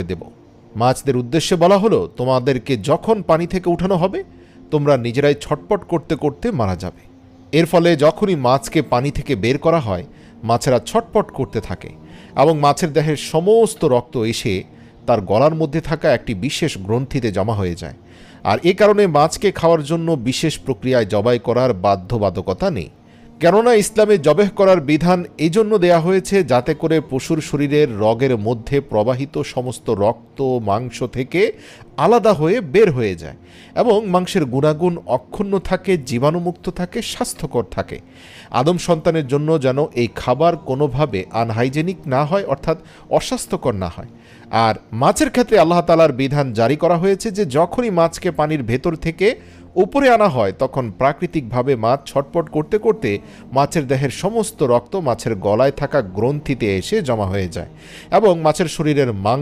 দেব। মাছদের উদ্দেশ্যে বলা হলো, তোমাদেরকে যখন পানি থেকে উঠানো হবে তোমরা নিজেরাই ছটপট করতে করতে মারা যাবে। এর ফলে যখনই মাছকে পানি থেকে বের করা হয় মাছেরা ছটপট করতে থাকে এবং মাছের দেহের সমস্ত রক্ত এসে তার গলার মধ্যে থাকা একটি বিশেষ গ্রন্থিতে জমা হয়ে যায়। আর এ কারণে মাছকে খাওয়ার জন্য বিশেষ প্রক্রিয়ায় জবাই করার বাধ্যবাধকতা নেই। কেননা ইসলামে জবেহ করার বিধান এজন্য দেয়া হয়েছে যাতে করে পশুর শরীরের রগের মধ্যে প্রবাহিত সমস্ত রক্ত মাংস থেকে আলাদা হয়ে বের হয়ে যায় এবং মাংসের গুণাগুণ অক্ষুণ্ণ থাকে, জীবাণুমুক্ত থাকে, স্বাস্থ্যকর থাকে। আদম সন্তানের জন্য যেন এই খাবার কোনোভাবে আনহাইজেনিক না হয়, অর্থাৎ অস্বাস্থ্যকর না হয়। আর মাছের ক্ষেত্রে আল্লাহ তাআলার বিধান জারি করা হয়েছে যে যখনই মাছকে পানির ভেতর থেকে উপরে আনা হয় তখন প্রাকৃতিকভাবে মাছ ছটপট করতে করতে মাছের দেহের সমস্ত রক্ত মাছের গলায় থাকা গ্রন্থিতে এসে জমা হয়ে যায় এবং মাছের শরীরের মাংস